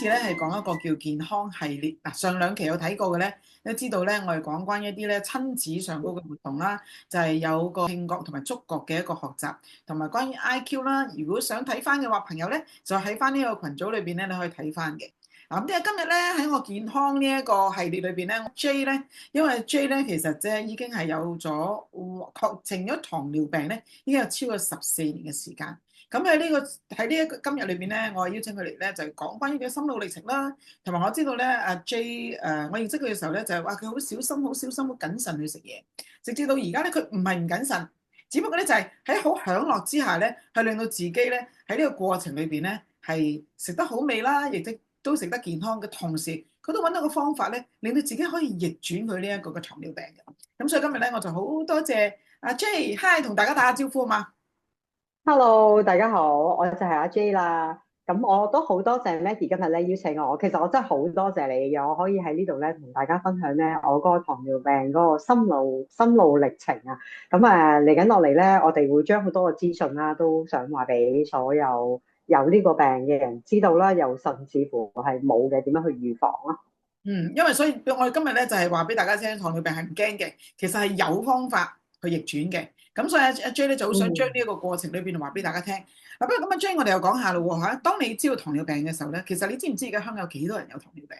咧係講一個叫健康系列嗱，上兩期有睇過嘅咧，都知道咧我哋講關於一啲咧親子上高嘅活動啦，就係有個聽覺同埋觸覺嘅一個學習，同埋關於 IQ 啦。如果想睇翻嘅話，朋友咧就喺翻呢個群組裏邊咧，你可以睇翻嘅。嗱咁即係今日咧喺我健康呢一個系列裏邊咧，J 咧，因為 J 咧其實即係已經係有咗確診咗糖尿病咧，已經有超過14年嘅時間。咁喺呢一個今日裏邊咧，我邀請佢嚟咧就係講關於佢嘅心路歷程啦，同埋我知道咧阿 J 我認識佢嘅時候咧就係話佢好小心、好小心、好謹慎去食嘢，直至到而家咧佢唔係唔謹慎，只不過咧就係喺好享樂之下咧，係令到自己咧喺呢個過程裏邊咧係食得好味啦，亦都食得健康嘅同時，佢都揾到個方法咧，令到自己可以逆轉佢呢一個嘅糖尿病嘅。咁所以今日咧我就好多謝阿 J，Hi 同大家打下招呼啊嘛。Hello，大家好，我就係阿 J 啦。咁我都好多謝 Maggie 今日咧邀請我。其實我真係好多謝你嘅，我可以喺呢度咧同大家分享咧我嗰個糖尿病嗰個心路歷程啊。咁嚟緊落嚟咧，我哋會將好多嘅資訊啦，都想話俾所有呢個病嘅人知道啦，又甚至乎係冇嘅點樣去預防咯。因為所以我哋今日咧就係話俾大家聽，糖尿病係唔驚嘅，其實係有方法去逆轉嘅。咁所以阿 J 咧就好想將呢一個過程裏邊話俾大家聽。嗱，不如咁阿 J，我哋又講下咯喎嚇。當你知道糖尿病嘅時候咧，其實你知唔知而家香港有幾多人有糖尿病？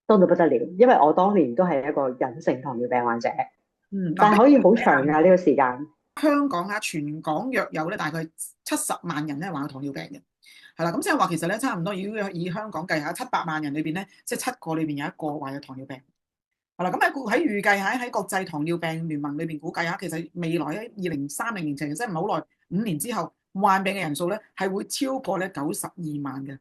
多到不得了，因為我當年都係一個隱性糖尿病患者，嗱，不但係可以好如長㗎呢個時間。香港嚇，全港約有咧大概70萬人咧患有糖尿病嘅，係啦。咁即係話其實咧差唔多，如果以香港計下700萬人裏邊咧，即係7個裏邊有1個患有糖尿病。係啦，咁喺預計喺國際糖尿病聯盟裏邊估計下，其實未來喺2030年前，即係唔係好耐，5年之後患病嘅人數咧係會超過咧92萬嘅。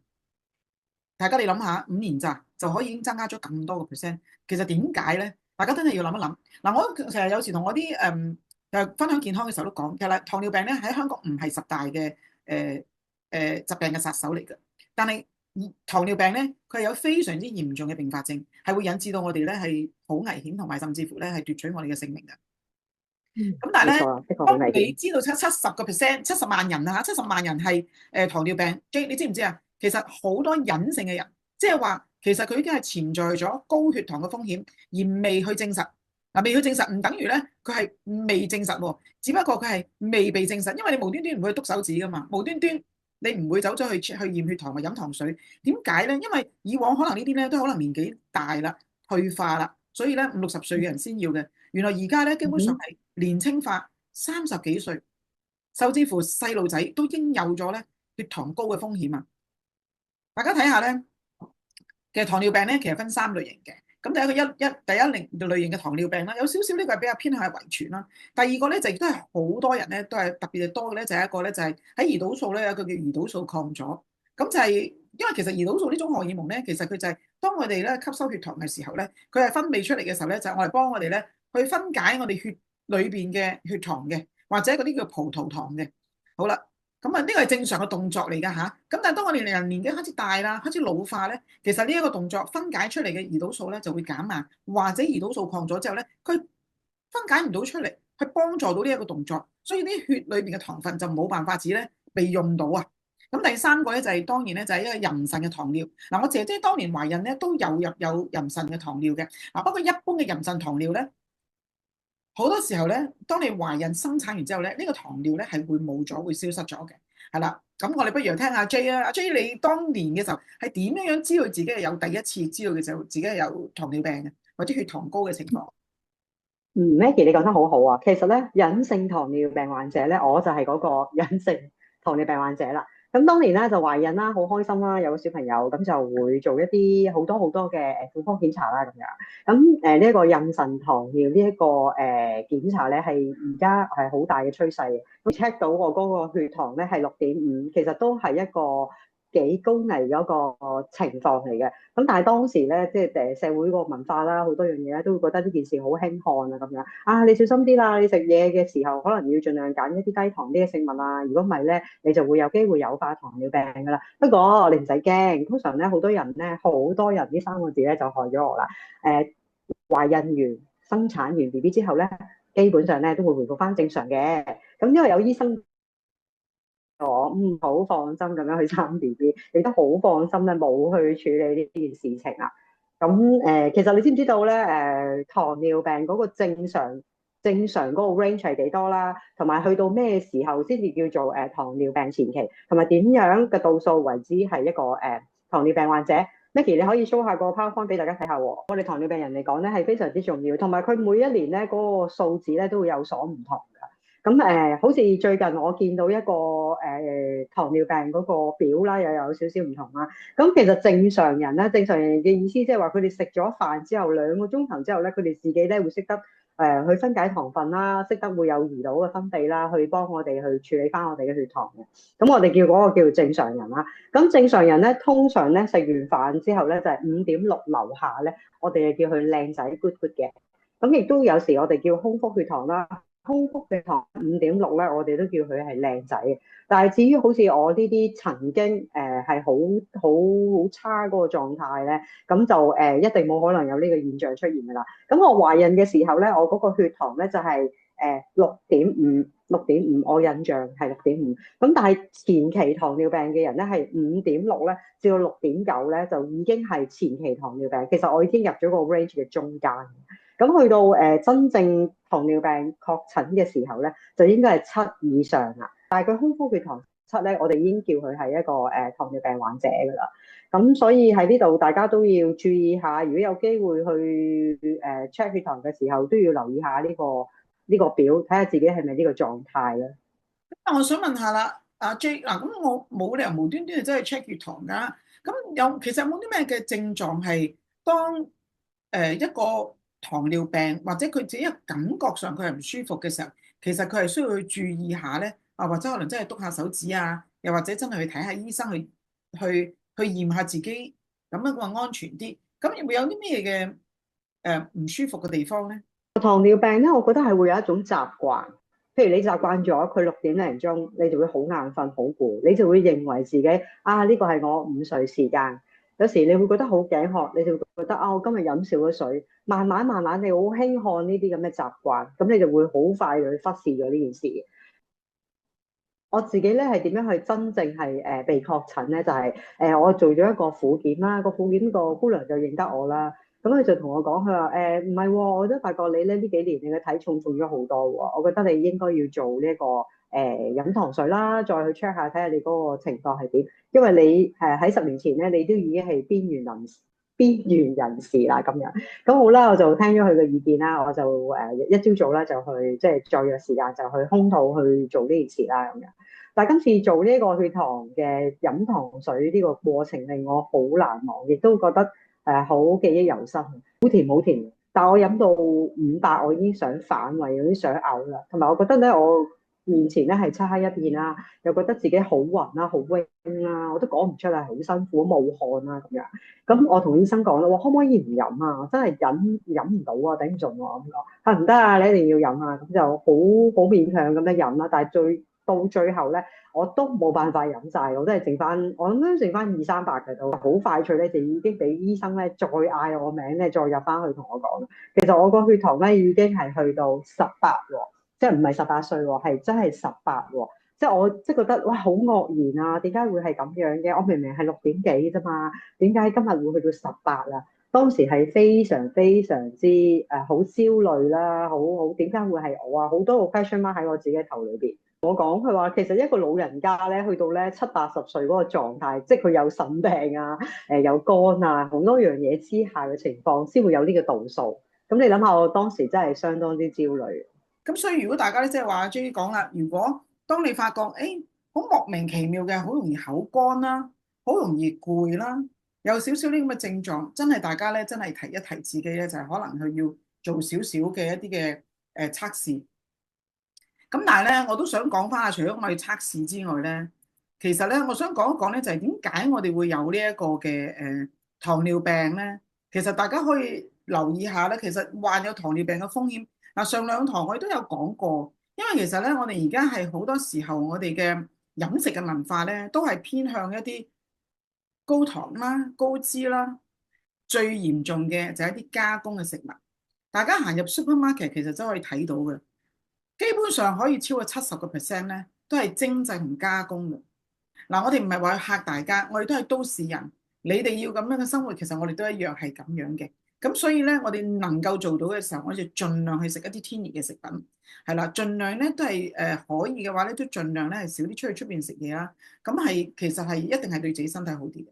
大家你諗下，5年咋就可以已經增加咗咁多個 percent，其實點解咧？大家真係要諗一諗。嗱，我成日有時同我啲分享健康嘅時候都講，其實糖尿病咧喺香港唔係10大嘅疾病嘅殺手嚟嘅，但係糖尿病咧佢係有非常之嚴重嘅併發症，係會引致到我哋咧係好危險，同埋甚至乎咧係奪取我哋嘅性命嘅。咁但係咧，冇錯啊，的確好當危險。你知道70%、70萬人啊70萬人係糖尿病，J 你知唔知啊？其實好多隱性嘅人，即係話其實佢已經係潛在咗高血糖嘅風險，而未去證實。嗱，未去證實唔等於咧佢係未證實喎，只不過佢係未被證實，因為你無端端唔會去篤手指噶嘛，無端端你唔會走咗去驗血糖或飲糖水。點解咧？因為以往可能呢啲咧都可能年紀大啦、退化啦，所以咧50、60歲嘅人先要嘅。原來而家咧基本上係年青化，30幾歲，甚至乎細路仔都已經有咗咧血糖高嘅風險啊！大家睇下咧，其實糖尿病咧其實分3類型嘅。咁第一類型嘅糖尿病啦，有少少呢個係比較偏向係遺傳啦。第二個咧就亦都係好多人咧都係特別係多嘅咧，就係一個咧就係喺胰島素咧有一個叫胰島素抗阻。咁就係因為其實胰島素呢種荷爾蒙咧，其實佢就係當我哋咧吸收血糖嘅時候咧，佢係分泌出嚟嘅時候咧，就係我哋幫我哋咧去分解我哋血裏邊嘅血糖嘅，或者嗰啲叫葡萄糖嘅。好啦。咁啊，呢個係正常嘅動作嚟㗎吓。咁但係當我哋人年紀開始大啦，開始老化咧，其實呢一個動作分解出嚟嘅胰島素咧就會減慢，或者胰島素抗咗之後咧，佢分解唔到出嚟，去幫助到呢一個動作，所以啲血裏邊嘅糖分就冇辦法子咧被用到啊。咁第三個咧就係當然咧就係一個妊娠嘅糖尿。嗱，我姐姐當年懷孕咧都有妊娠嘅糖尿嘅。嗱，不過一般嘅妊娠糖尿咧。好多時候咧，當你懷孕生產完之後咧，呢個糖尿咧係會冇咗，會消失咗嘅，係啦。咁我哋不如聽下 J 啊，阿 J 你當年嘅時候係點樣知道自己係有第一次知道嘅時候，自己係有糖尿病嘅，或者血糖高嘅情況？Maggie 你講得好好啊！其實咧，隱性糖尿病患者咧，我就係嗰個隱性糖尿病患者啦。咁當年咧就懷孕啦，好開心啦，有個小朋友，咁就會做一啲好多好多嘅婦科檢查啦，咁樣。咁呢一個妊娠糖尿呢一個檢查咧，係而家係好大嘅趨勢。咁 check 到我嗰個血糖咧係6.5，其實都係一個幾高危嗰個情況嚟嘅。咁但係當時咧，即係社會個文化啦，好多樣嘢咧，都會覺得呢件事好輕看啊，咁樣啊，你小心啲啦，你食嘢嘅時候可能要盡量揀一啲低糖啲嘅食物啊，如果唔係咧，你就會有機會誘發糖尿病噶啦。不過你唔使驚，通常咧好多人咧，好多人呢3個字咧就害咗我啦。懷孕完、生產完 BB 之後咧，基本上咧都會回復翻正常嘅。咁因為有醫生我好放心咁樣去生 BB，亦都好放心咧冇去處理呢件事情啦。咁其實你知唔知道咧？糖尿病嗰個正常嗰個 range 係幾多啦？同埋去到咩時候先至叫做糖尿病前期，同埋點樣嘅度數為之係一個糖尿病患者？Nicky，你可以 show 下個 PowerPoint 俾大家睇下喎。我哋糖尿病人嚟講咧係非常之重要，同埋佢每一年咧嗰個數字咧都會有所唔同㗎。咁好似最近我見到一個糖尿病嗰個表啦，又有少少唔同啦。咁其實正常人咧，正常人嘅意思即係話佢哋食咗飯之後2個鐘頭之後咧，佢哋自己咧會識得去分解糖分啦，識得會有胰島嘅分泌啦，去幫我哋去處理翻我哋嘅血糖嘅。咁我哋叫嗰個叫正常人啦。咁正常人咧，通常咧食完飯之後咧就係5.6樓下咧，我哋就叫佢靚仔 good good 嘅。咁亦都有時我哋叫空腹血糖啦。空腹血糖5.6咧，我哋都叫佢係靚仔嘅。但係至於好似我呢啲曾經係好差嗰個狀態咧，咁就一定冇可能有呢個現象出現㗎啦。咁我懷孕嘅時候咧，我嗰個血糖咧就係6.5，我印象係6.5。咁但係前期糖尿病嘅人咧係5.6咧至到6.9咧，就已經係前期糖尿病。其實我已經入咗個 range 嘅中間。咁去到真正糖尿病確診嘅時候咧，就應該係7以上啦。但係佢空腹血糖7咧，我哋已經叫佢係一個糖尿病患者㗎啦。咁所以喺呢度大家都要注意下，如果有機會去check 血糖嘅時候，都要留意下呢個表，睇下自己係咪呢個狀態啦。我想問下啦，阿 J 嗱，咁我冇理由無端端真係 check 血糖㗎。咁其實有冇啲咩嘅症狀係當一個糖尿病或者佢自己感覺上佢係唔舒服嘅時候，其實佢係需要去注意下咧？啊，或者可能真係篤下手指啊，又或者真係去睇下醫生去驗下自己，咁樣個安全啲。咁會有啲咩嘅唔舒服嘅地方咧？糖尿病咧，我覺得係會有一種習慣，譬如你習慣咗佢6點零鐘，你就會好眼瞓、好攰，你就會認為自己呢個係我午睡時間。有時你會覺得好頸渴，你就會覺得我今日飲少咗水。慢慢慢慢，你好輕看呢啲咁嘅習慣，咁你就會好快去忽視咗呢件事。我自己咧係點樣去真正係被確診咧？就係我做咗一個婦檢啦，個婦檢個姑娘就認得我啦。咁佢就同我講，佢話唔係喎，我都發覺你咧呢幾年你嘅體重重咗好多喎，我覺得你應該要做呢一個飲糖水啦，再去 check 下睇下你嗰個情況係點，因為你喺10年前咧你都已經係邊緣人士啦咁樣。咁好啦，我就聽咗佢嘅意見啦，我就一朝早啦就去即係再約時間就去空肚去做呢件事啦咁樣。但係今次做呢個血糖嘅飲糖水呢個過程令我好難忘，亦都覺得好記憶猶新，好甜好甜。但係我飲到500，我已經想反胃，有啲想嘔啦。同埋我覺得咧，我面前咧係漆黑一片啦，又覺得自己好暈啦、好 wing 啦，我都講唔出嚟，好辛苦、冒汗啦咁樣。咁我同醫生講啦，我可唔可以唔飲啊？真係飲唔到啊，頂唔順喎咁講。唔得啊，你一定要飲啊！咁就好勉強咁樣飲啦。但係到最後咧，我都冇辦法飲晒，我都係剩翻，我諗都剩翻200-300嘅都，好快脆咧就已經俾醫生咧再嗌我名咧，再入翻去同我講。其實我個血糖咧已經係去到18喎，即係唔係18歲喎，係真係18喎。即係我即係覺得哇好愕然啊！點解會係咁樣嘅？我明明係6點幾啫嘛，點解今日會去到18啊？當時係非常非常之好焦慮啦，好點解會係我啊？好多個 question mark 喺我自己頭裏邊。我講佢話其實一個老人家咧去到咧70-80歲嗰個狀態，即係佢有腎病啊、有肝啊好多樣嘢之下嘅情況，先會有呢個度數。咁你諗下，我當時真係相當之焦慮。咁所以如果大家咧即係話 J 講啦，如果當你發覺好莫名其妙嘅，好容易口乾啦，好容易攰啦，有少少呢咁嘅症狀，真係大家咧真係提一提自己咧，就係可能佢要做少少嘅一啲嘅測試。咁但係咧，我都想講翻啊，除咗我哋測試之外咧，其實咧，我想講一講咧，就係點解我哋會有呢一個嘅糖尿病咧？其實大家可以留意下咧，其實患有糖尿病嘅風險嗱，上兩堂我哋都有講過，因為其實咧，我哋而家係好多時候我哋嘅飲食嘅文化咧，都係偏向一啲高糖啦、高脂啦，最嚴重嘅就係一啲加工嘅食物。大家行入 supermarket 其實都可以睇到嘅。基本上可以超過70%咧，都係精製同加工嘅。嗱，我哋唔係話去嚇大家，我哋都係都市人，你哋要咁樣嘅生活，其實我哋都一樣係咁樣嘅。咁所以咧，我哋能夠做到嘅時候，我哋就盡量去食一啲天然嘅食品，係啦，盡量咧都係可以嘅話咧，都盡量咧係少啲出去出邊食嘢啦。咁係其實係一定係對自己身體好啲嘅。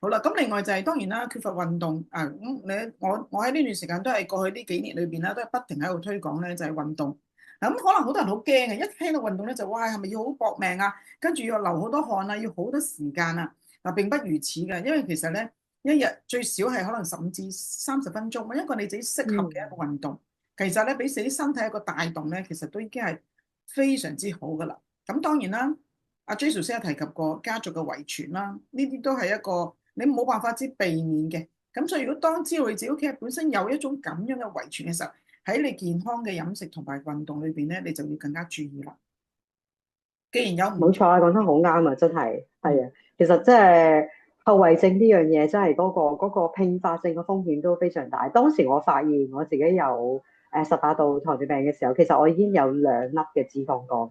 好啦，咁另外就係、當然啦，缺乏運動啊，我喺呢段時間都係過去呢幾年裏邊啦，都係不停喺度推廣咧，就係運動。咁可能好多人好驚嘅，一聽到運動咧就哇係咪要好搏命啊？跟住要流好多汗啊，要好多時間啊。嗱，並不如此嘅，因為其實咧一日最少係可能15至30分鐘，一個你自己適合嘅一個運動，其實咧俾自己身體一個帶動咧，其實都已經係非常之好噶啦。咁當然啦，阿 J 先有提及過家族嘅遺傳啦，呢啲都係一個你冇辦法之避免嘅。咁所以如果當知道你自己屋企本身有一種咁樣嘅遺傳嘅時候，喺你健康嘅飲食同埋運動裏邊咧，你就要更加注意啦。既然有唔冇錯啊，講得好啱啊，真係係啊。其實即係後遺症呢樣嘢，真係嗰個併發症嘅風險都非常大。當時我發現我自己有18度糖尿病嘅時候，其實我已經有2粒嘅脂肪肝，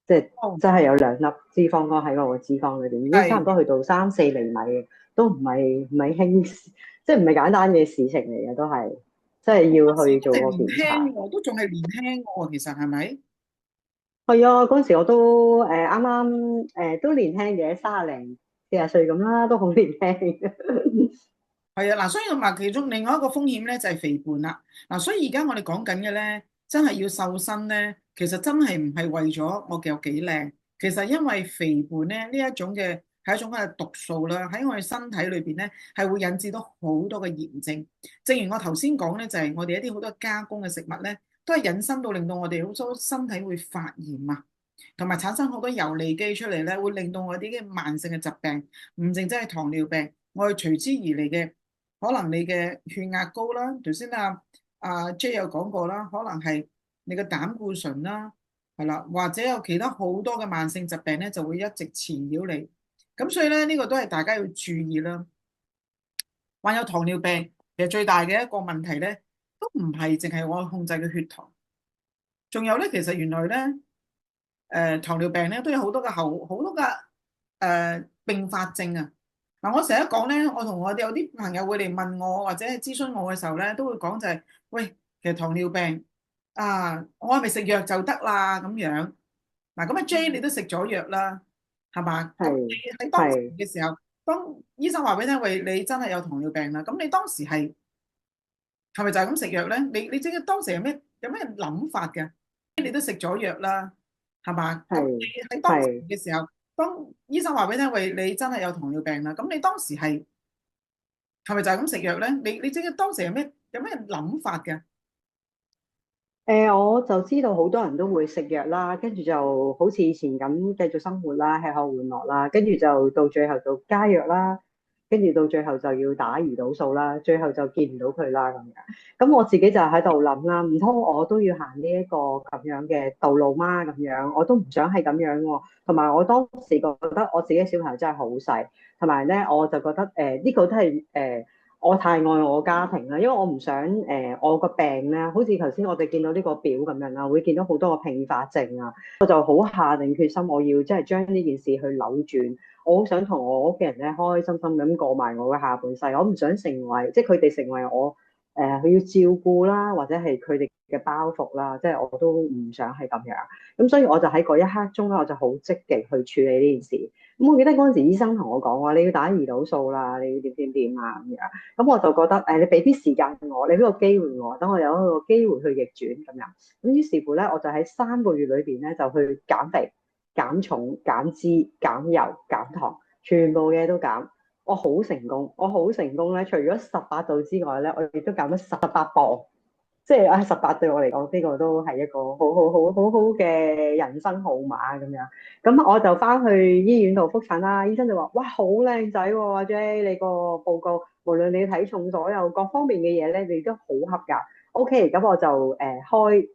即係哦，真係有2粒脂肪肝喺我嘅脂肪裏邊，已經差唔多係去到3、4厘米嘅，都唔係輕，即係唔係簡單嘅事情嚟嘅，都係即係要去做個都係年檢查。輕喎，都仲係年輕喎，其實係咪？係啊，嗰陣時我都啱啱都年輕嘅，30零40歲咁啦，都好年輕。係啊，嗱，所以同埋其中另外一個風險咧就係肥胖啦。嗱，所以而家我哋講緊嘅咧，真係要瘦身咧，其實真係唔係為咗我嘅有幾靚，其實因為肥胖咧呢一種嘅係一種嘅毒素啦，喺我哋身體裏邊咧係會引致到好多嘅炎症。正如我頭先講咧，就係我哋一啲好多加工嘅食物咧，都係引申到令到我哋好多身體會發炎啊，同埋產生好多游離基出嚟咧，會令到我哋啲嘅慢性嘅疾病，唔淨止係糖尿病，我哋隨之而嚟嘅。可能你嘅血壓高啦，頭先阿 J 有講過啦，可能係你嘅膽固醇啦，係啦，或者有其他好多嘅慢性疾病咧，就會一直纏繞你。咁所以咧，呢個都係大家要注意啦。患有糖尿病其實最大嘅一個問題咧，都唔係淨係我控制嘅血糖，仲有咧，其實原來咧，糖尿病咧都有好多嘅併發症啊。嗱，我成日講咧，我同我哋有啲朋友會嚟問我或者係諮詢我嘅時候咧，都會講就係、喂，其實糖尿病啊，我係咪食藥就得啦咁樣？嗱，咁啊 J 你都食咗藥啦，係嘛？咁係你喺當時係。嘅時候，當醫生話俾你聽，喂，你真係有糖尿病啦，咁你當時係咪就係咁食藥咧？你即係當時有咩諗法嘅？你都食咗藥啦，係嘛？咁係你喺當時係。嘅時候，當醫生話俾你聽，喂，你真係有糖尿病啦，咁你當時係咪就係咁食藥咧？你即係當時有咩諗法嘅？我就知道好多人都會食藥啦，跟住就好似以前咁繼續生活啦，吃喝玩樂啦，跟住就到最後就加藥啦，跟住到最後就要打胰島素啦，最後就見唔到佢啦咁樣。咁我自己就喺度諗啦，唔通我都要行呢一個咁樣嘅道路嗎？咁樣我都唔想係咁樣喎。同埋我當時覺得我自己小朋友真係好細，同埋咧我就覺得呢個都係我太愛我家庭啦，因為我唔想我個病咧，好似頭先我哋見到呢個表咁樣啦，會見到好多個併發症啊，我就好下定決心，我要即係將呢件事去扭轉，我好想同我屋企人咧開開心心咁過埋我嘅下半世，我唔想成為即係佢哋成為我佢要照顧啦，或者係佢哋嘅包袱啦，即係我都唔想係咁樣，咁所以我就喺嗰一刻鐘咧，我就好積極去處理呢件事。咁我記得嗰陣時醫生同我講話，你要打胰島素啦，你要點點點啊咁樣。咁我就覺得你俾啲時間我，你俾個機會我，等我有一個機會去逆轉咁樣。咁於是乎咧，我就喺3個月裏邊咧就去減肥、減重、減脂、減油、減糖，全部嘢都減。我好成功，我好成功咧！除咗18度之外咧，我亦都減咗18磅。即係18對我嚟講，呢個都係一個好好嘅人生號碼咁樣。咁我就翻去醫院度復診啦，醫生就話：哇，好靚仔喎，阿 J，你個報告無論你體重所有各方面嘅嘢咧，你都好合格。OK，咁我就開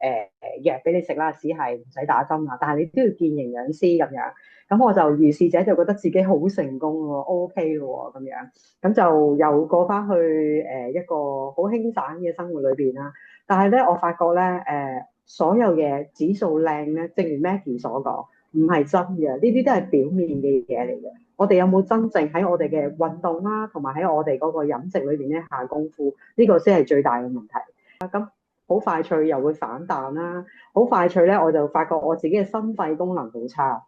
藥俾你食啦，只係唔使打針啦，但係你都要見營養師咁樣。咁我就如是者就覺得自己好成功喎，OK 咯喎咁樣。咁就又過翻去一個好輕散嘅生活裏邊啦。但係咧，我發覺咧，所有嘢指數靚咧，正如 Maggie 所講，唔係真嘅，呢啲都係表面嘅嘢嚟嘅。我哋有冇真正喺我哋嘅運動啦，同埋喺我哋嗰個飲食裏邊咧下功夫？呢個先係最大嘅問題。咁好快脆又會反彈啦，好快脆咧我就發覺我自己嘅心肺功能好差，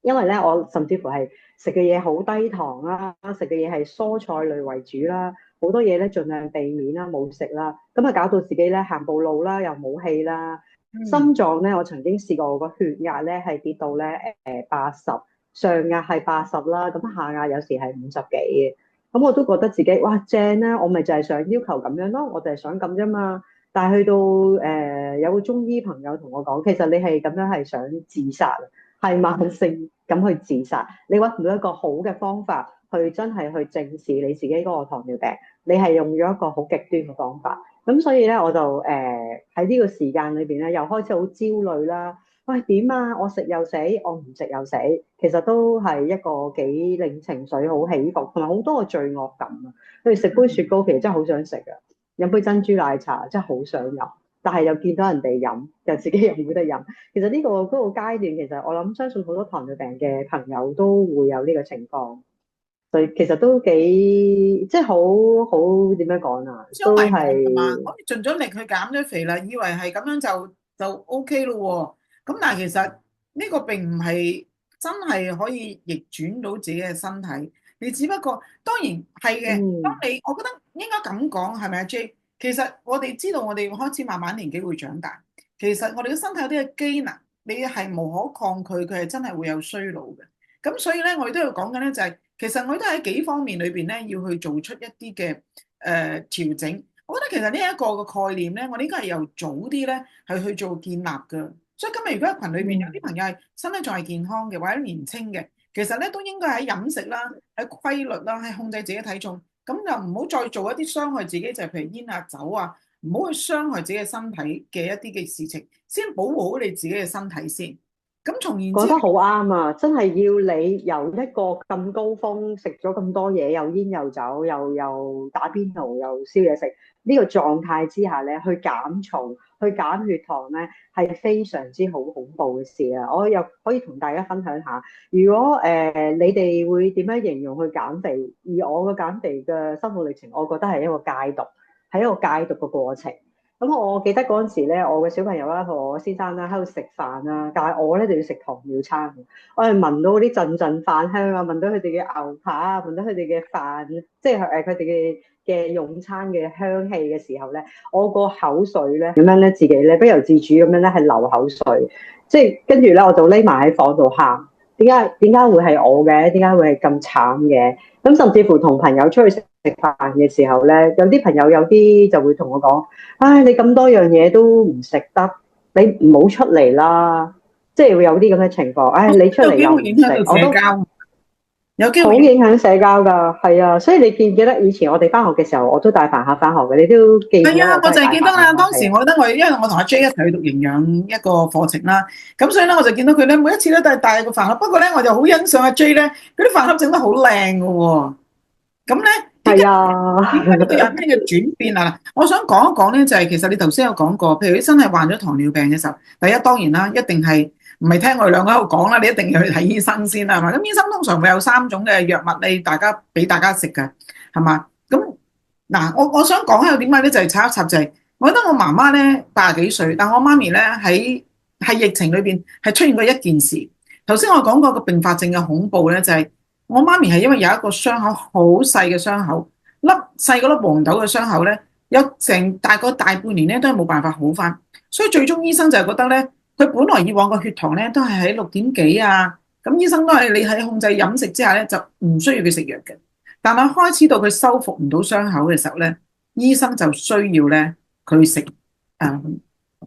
因為咧我甚至乎係食嘅嘢好低糖啦，食嘅嘢係蔬菜類為主啦，好多嘢咧盡量避免啦，冇食啦，咁啊搞到自己咧行步路啦又冇氣啦，心臟咧我曾經試過我個血壓咧係跌到咧80，上壓係80啦，咁下壓有時係50幾嘅，咁我都覺得自己哇正啦，我咪就係想要求咁樣咯，我就係想咁啫嘛。但係去到有個中醫朋友同我講，其實你係咁樣係想自殺，係慢性咁去自殺，你揾唔到一個好嘅方法去真係去正視你自己嗰個糖尿病，你係用咗一個好極端嘅方法，咁所以咧我就喺呢個時間裏邊咧又開始好焦慮啦。喂，點啊？我食又死，我唔食又死，其實都係一個幾令情緒好起伏，同埋好多個罪惡感啊。譬如食杯雪糕，其實真係好想食啊；飲杯珍珠奶茶，真係好想飲，但係又見到人哋飲，又自己又冇得飲。其實呢個嗰個階段，其實我諗相信好多糖尿病嘅朋友都會有呢個情況，所以其實都幾即係好點樣講啊？都超迷茫㗎嘛，係我哋盡咗力去減咗肥啦，以為係咁樣就 OK 咯喎。咁但係其實呢個並唔係真係可以逆轉到自己嘅身體，你只不過當然係嘅。當嗯我覺得應該咁講係咪啊 J？其實我哋知道我哋開始慢慢年紀會長大，其實我哋嘅身體有啲嘅機能，你係無可抗拒，佢係真係會有衰老嘅。咁所以咧，我哋都要講緊咧，就係其實我哋都喺幾方面裏邊咧，要去做出一啲嘅調整。我覺得其實呢一個嘅概念咧，我哋應該係由早啲咧係去做建立㗎。所以今日如果喺群裏邊有啲朋友係身體仲係健康嘅，或者年輕嘅，其實咧都應該喺飲食啦、喺規律啦、喺控制自己體重，咁就唔好再做一啲傷害自己，就係譬如煙啊、酒啊，唔好去傷害自己嘅身體嘅一啲嘅事情，先保護好你自己嘅身體先。咁從言之，講得好啱啊！真係要你由一個咁高峰食咗咁多嘢，又煙又酒，又打邊爐，又燒嘢食呢個狀態之下咧，去減重、去減血糖咧，係非常之好恐怖嘅事啊！我又可以同大家分享下，如果你哋會點樣形容去減肥？而我嘅減肥嘅心路歷程，我覺得係一個戒毒，係一個戒毒嘅過程。咁我記得嗰陣時咧，我嘅小朋友啦同我先生啦喺度食飯啦，但係我咧就要食糖尿餐，我係聞到嗰啲陣陣飯香啊，聞到佢哋嘅牛扒啊，聞到佢哋嘅飯，即係佢哋嘅用餐嘅香氣嘅時候咧，我個口水咧咁樣咧自己咧不由自主咁樣咧係流口水，即係跟住咧我就匿埋喺房度喊，點解會係我嘅？點解會係咁慘嘅？咁甚至乎同朋友出去食飯嘅時候咧，有啲朋友有啲就會同我講：唉，你咁多樣嘢都唔食得，你唔好出嚟啦！即係會有啲咁嘅情況。唉，你出嚟又唔食，我都有機會好影響社交㗎。係啊，所以你記唔記得以前我哋翻學嘅時候，我都帶飯盒翻學嘅，你都記唔記得？係啊，我就係記得啦。當時係啊，我覺得因為我同阿 J 一齊去讀營養一個課程啦，咁所以咧我就見到佢咧每一次咧都係帶個飯盒。不過咧我就好欣賞阿 J 咧，嗰啲飯盒整得好靚㗎喎。咁咧點解係啊，點解呢個有咩嘅轉變啊？我想講一講咧，就係其實你頭先有講過，譬如你真係患咗糖尿病嘅時候，第一當然啦，一定係唔係聽我哋兩個喺度講啦，你一定要去睇醫生先啦，係嘛？咁醫生通常會有3種嘅藥物你俾大家食嘅，係嘛？咁嗱，我想講下點解咧，就係插一插就係，我覺得我媽媽咧80幾歲，但我媽咪咧喺疫情裏邊係出現過一件事。頭先我講過個併發症嘅恐怖咧，就係我媽咪係因為有一個傷口好細嘅傷口，細嗰粒黃豆嘅傷口咧，有成大概大半年咧都係冇辦法好返，所以最終醫生就係覺得咧，佢本來以往個血糖咧都係喺6點幾啊，咁醫生都係你喺控制飲食之下咧就唔需要佢食藥嘅。但係開始到佢修復唔到傷口嘅時候咧，醫生就需要咧佢食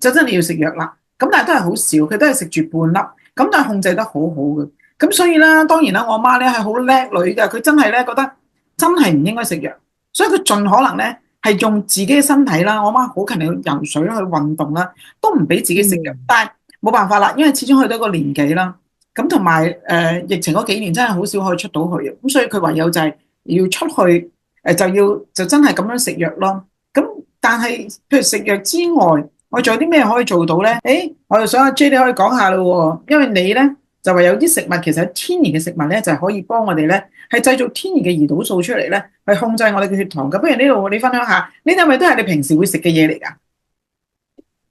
就真係要食藥啦。咁但係都係好少，佢都係食住半粒，咁但係控制得好好嘅。咁所以啦，當然啦，我媽咧係好叻女嘅，佢真係咧覺得真係唔應該食藥，所以佢盡可能咧係用自己嘅身體啦。我媽好勤力去游水啦，去運動啦，都唔俾自己食藥。但係冇辦法啦，因為始終去到一個年紀啦，咁同埋疫情嗰幾年真係好少可以出到去，咁所以佢唯有就係要出去就真係咁樣食藥咯。咁但係譬如食藥之外，我仲有啲咩可以做到咧？我就想阿 J 你可以講下咯喎，因為你咧就話有啲食物其實係天然嘅食物咧，就係可以幫我哋咧係製造天然嘅胰島素出嚟咧，去控制我哋嘅血糖嘅。不如呢度你分享下，呢啲係咪都係你平時會食嘅嘢嚟㗎？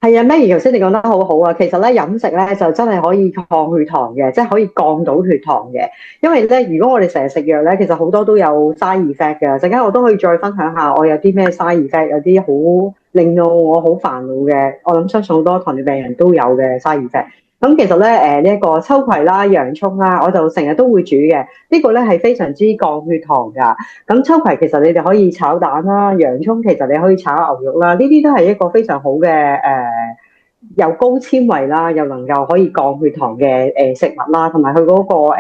係啊，Maggie頭先你講得好好啊。其實咧飲食咧就真係可以降血糖嘅，即係可以降到血糖嘅。因為咧，如果我哋成日食藥咧，其實好多都有 side effect 嘅。陣間我都可以再分享下我有啲咩 side effect，有啲好令到我好煩惱嘅。我諗相信好多糖尿病人都有嘅 side effect。咁其實咧，呢一個秋葵啦、洋葱啦，我就成日都會煮嘅。呢個咧係非常之降血糖㗎。咁秋葵其實你哋可以炒蛋啦，洋葱其實你可以炒牛肉啦，呢啲都係一個非常好嘅又高纖維啦，又能夠可以降血糖嘅食物啦，同埋佢嗰個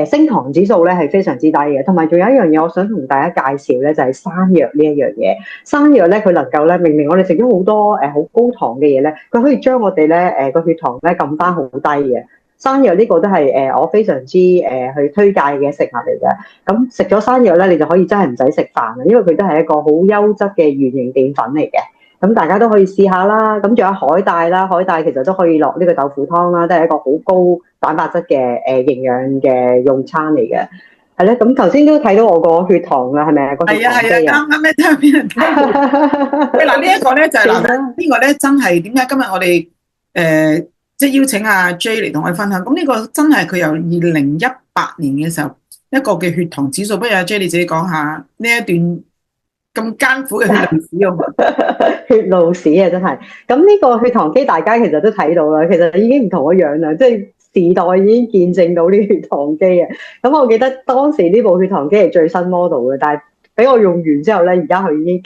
升糖指數咧係非常之低嘅。同埋仲有一樣嘢我想同大家介紹咧，就係山藥呢一樣嘢。山藥咧佢能夠咧，明明我哋食咗好多好高糖嘅嘢咧，佢可以將我哋咧個血糖咧撳翻好低嘅。山藥呢個都係我非常之去推介嘅食物嚟嘅。咁食咗山藥咧，你就可以真係唔使食飯啦，因為佢都係一個好優質嘅原型澱粉嚟嘅。咁大家都可以試下啦。咁仲有海帶啦，海帶其實都可以落呢個豆腐湯啦，都係一個好高蛋白質嘅營養嘅用餐嚟嘅。係咧，咁頭先都睇到我個血糖啦，係咪啊？個血糖機啊，啱啱咧都有俾人睇到。喂，嗱呢一個咧就係呢個咧真係點解今日我哋即係邀請阿 J 嚟同我哋分享？咁呢個真係佢由2018年嘅時候一個嘅血糖指數。不如阿 J 你自己講下呢一段咁艱苦嘅血路史啊！血路史啊，真係。咁呢個血糖機大家其實都睇到啦，其實已經唔同嘅樣啦，即係時代已經見證到呢血糖機啊。咁我記得當時呢部血糖機係最新 model 嘅，但係俾我用完之後咧，而家佢已經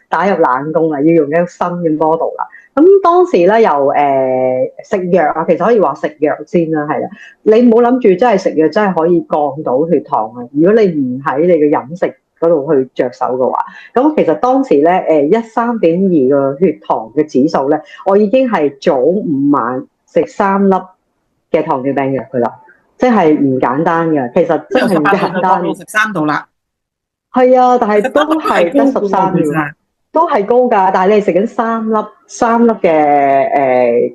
打入冷宮啦，要用一個新嘅 model 啦。咁當時咧由食藥啊，其實可以話食藥先啦，係啦。你冇諗住真係食藥真係可以降到血糖啊！如果你唔喺你嘅飲食嗰度去着手嘅話，咁其實當時咧13.2個血糖嘅指數咧，我已經係早午晚食3粒嘅糖尿病藥噶啦，即係唔簡單嘅。其實真係唔簡單。63度啦，係啊，但係都係得13秒，都係高㗎。但係你係食緊三粒嘅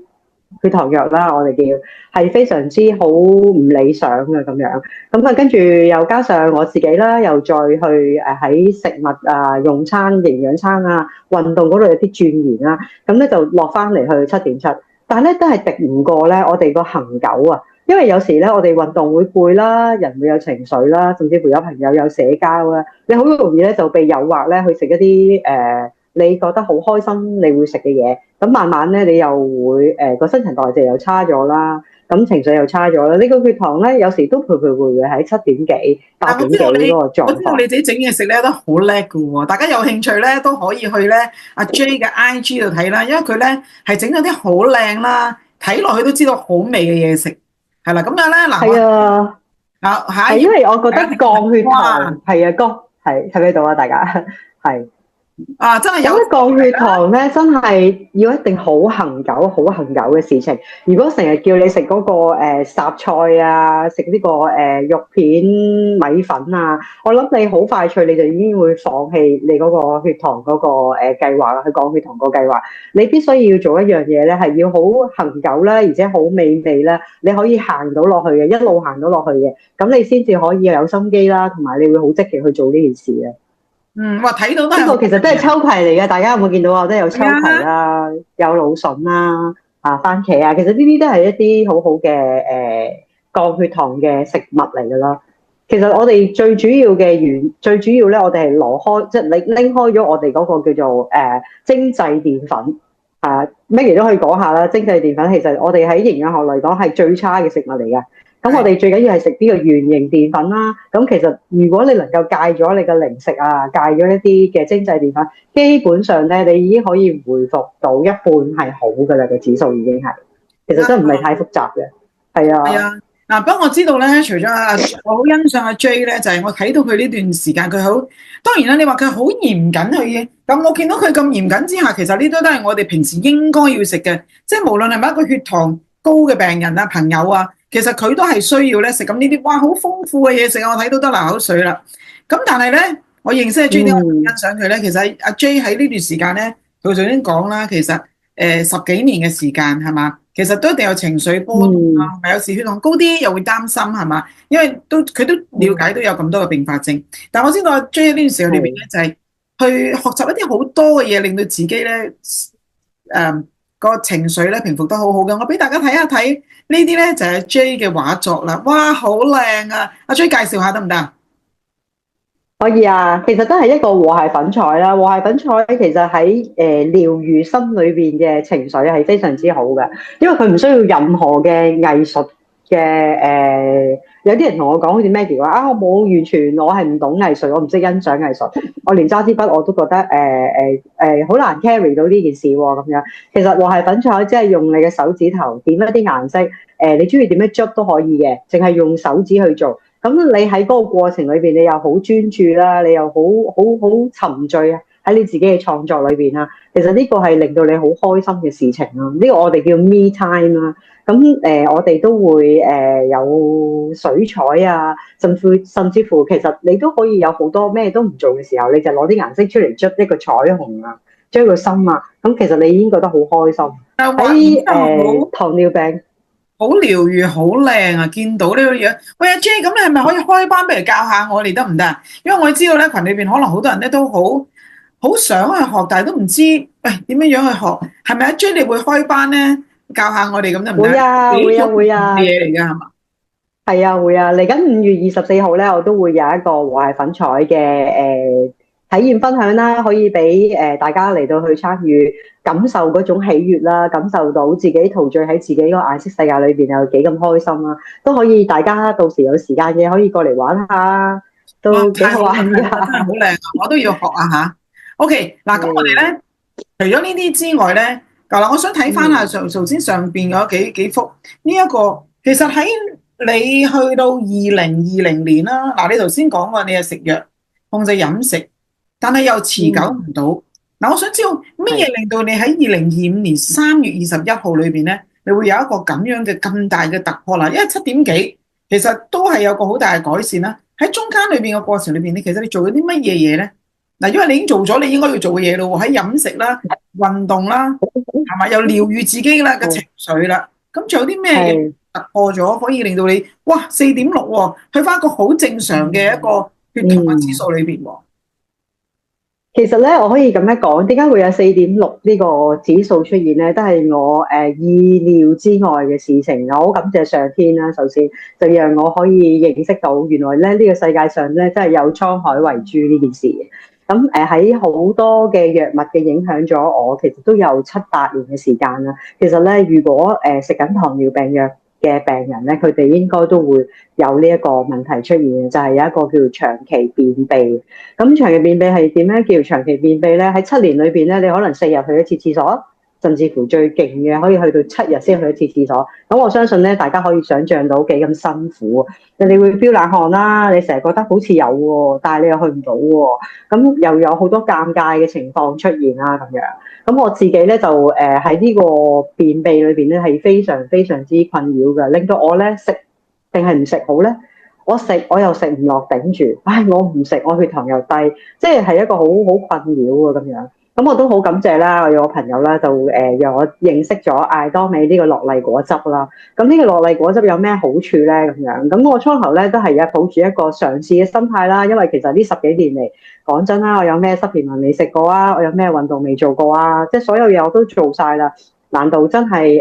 血糖藥啦，我哋叫係非常之好唔理想嘅咁樣。咁啊，跟住又加上我自己啦，又再去喺食物啊、用餐、營養餐啊、運動嗰度有啲鑽研啦，咁咧就落翻嚟去7.7，但係咧都係敵唔過咧我哋個恆久啊。因為有時咧我哋運動會攰啦，人會有情緒啦，甚至乎有朋友有社交啦，你好容易咧就被誘惑咧去食一啲你覺得好開心你會食嘅嘢，咁慢慢咧你又會個新陳代謝又差咗啦，咁情緒又差咗啦。呢個血糖咧有時都徘徊徘徊喺7點幾、8點幾嗰個狀態。我知道你自己整嘢食咧都好叻㗎喎，大家有興趣咧都可以去咧阿 J 嘅 IG 度睇啦，因為佢咧係整咗啲好靚啦，睇落去都知道好味嘅嘢食，係啦。咁樣咧嗱，係啊，係因為我覺得降血糖係啊，係睇唔睇到啊？大家係。真係有降血糖咧，真係要一定好恆久、好恆久嘅事情。如果成日叫你食嗰個雜菜啊，食呢個肉片、米粉啊，我諗你好快脆你就已經會放棄你嗰個血糖嗰個計劃，去降血糖個計劃。你必須要做一樣嘢咧，係要好恆久啦，而且好美味啦，你可以行到落去嘅，一路行到落去嘅，咁你先至可以有心機啦，同埋你會好積極去做呢件事啊。哇！睇到都呢個其實都係秋葵嚟嘅，大家有冇見到啊？都有秋葵啦，有蘆筍啦，番茄啊，其實呢啲都係一啲好好嘅降血糖嘅食物嚟㗎啦。其實我哋最主要咧，我哋係攞開，即係拎開咗我哋嗰個叫做精製澱粉Maggie 都可以講下啦。精製澱粉其實我哋喺營養學嚟講係最差嘅食物嚟嘅。咁我哋最緊要係食呢個原型澱粉啦。咁其實如果你能夠戒咗你嘅零食啊，戒咗一啲嘅精製澱粉，基本上咧你已經可以回復到一半係好㗎啦，個指數已經係。其實真係唔係太複雜嘅。係啊。係啊。嗱，不過我知道咧，除咗我好欣賞阿 J 咧，就係我睇到佢呢段時間佢好，當然啦，你話佢好嚴謹去嘅，咁我見到佢咁嚴謹之下，其實呢啲都係我哋平時應該要食嘅，即係無論係咪一個血糖高嘅病人啊、朋友啊，其實佢都係需要咧食咁呢啲，哇，好豐富嘅嘢食啊！我睇到得流口水啦。咁但係咧，我認識阿 J 我欣賞佢咧，其實阿 J 喺呢段時間咧，佢頭先講啦，其實10幾年嘅時間係嘛？其實都一定有情緒波動啦，咪有時血糖高啲又會擔心係嘛？因為佢都了解到有咁多嘅併發症。但我知道追呢段時間裏邊咧，就係去學習一啲好多嘅嘢，令到自己咧個情緒咧平復得好好嘅。我俾大家睇一睇呢啲咧，就係 J 嘅畫作啦。哇，好靚啊！阿 J 介紹下得唔得？可以啊，其實都係一個和諧粉彩啦。和諧粉彩其實喺療愈心裏邊嘅情緒係非常之好嘅，因為佢唔需要任何嘅藝術嘅有啲人同我講，好似 Maggie 話啊，我冇完全，我係唔懂藝術，我唔識欣賞藝術，我連揸支筆我都覺得好難 carry 到呢件事喎咁樣。其實和諧粉彩即係用你嘅手指頭點一啲顏色，你中意點樣捽都可以嘅，淨係用手指去做。咁你喺嗰個過程裏邊，你又好專注啦，你又好沉醉喺你自己嘅創作裏邊啦。其實呢個係令到你好開心嘅事情啦。呢個我哋叫 me time 啦。咁我哋都會有水彩啊，甚至乎其實你都可以有好多咩都唔做嘅時候，你就攞啲顏色出嚟捽一個彩虹啊，捽個心啊。咁其實你已經覺得好開心。喺糖尿病。好療愈，好靚啊！見到呢個樣，喂阿 J，咁你係咪可以開班俾嚟教下我哋得唔得？因為我知道咧群裏邊可能好多人咧都好想去學，但係都唔知喂點樣去學。係咪阿 J 你會開班咧教下我哋咁得唔得？會啊，會啊，嘢嚟㗎係嘛？係啊，會啊！嚟緊5月24號咧，我都會有一個和諧粉彩嘅體驗分享啦，可以俾大家嚟到去參與，感受嗰種喜悅啦，感受到自己陶醉喺自己個顏色世界裏邊有幾咁開心啦，都可以大家到時有時間嘅可以過嚟玩下，都幾好玩㗎。真係好靚啊！我都要學啊嚇。OK，嗱咁我哋咧除咗呢啲之外咧，嗱我想睇翻下頭先上邊嗰幾幅呢一個，其實喺你去到2020年啦，嗱你頭先講話你係食藥控制飲食。但係又持久唔到。嗱，我想知道乜嘢令到你喺2025年3月21號裏邊咧，你會有一個咁樣嘅咁大嘅突破啦？因為7點幾其實都係有個好大嘅改善啦。喺中間裏邊嘅過程裏邊，你其實你做咗啲乜嘢嘢咧？嗱，因為你已經做咗你應該要做嘅嘢咯喎，喺飲食啦、運動啦，係咪又療愈自己啦嘅情緒啦？咁仲有啲咩嘢突破咗，可以令到你哇4.6喎，去翻一個好正常嘅一個血糖嘅指數裏邊喎？其實咧，我可以咁樣講，點解會有4.6呢個指數出現咧？都係我意料之外嘅事情。我好感謝上天啦，首先就讓我可以認識到原來咧呢個世界上咧真係有滄海遺珠呢件事嘅。咁喺好多嘅藥物嘅影響咗我，其實都有7-8年嘅時間啦。其實咧，如果食緊糖尿病藥嘅病人咧，佢哋應該都會有呢一個問題出現嘅，就係有一個叫長期便秘。咁長期便秘係點咧？叫長期便秘咧，喺7年裏邊咧，你可能4日去一次廁所，甚至乎最勁嘅可以去到7日先去一次廁所。咁我相信咧，大家可以想像到幾咁辛苦。你會飆冷汗啦，你成日覺得好似有喎，但係你又去唔到喎。咁又有好多尷尬嘅情況出現啦，咁樣。咁我自己咧就喺呢個便秘裏邊咧係非常非常之困擾嘅，令到我咧食定係唔食好咧？我食我又食唔落，頂住，唉，我唔食我血糖又低，即係一個好困擾啊咁樣。咁我都好感謝啦，我有個朋友啦就讓我認識咗艾多美呢個樂麗果汁啦。咁呢個樂麗果汁有咩好處咧？咁樣，咁我初頭咧都係抱住一個嘗試嘅心態啦，因為其實呢10幾年嚟，講真啦，我有咩supplement未食過啊？我有咩運動未做過啊？即係所有嘢我都做晒啦，難道真係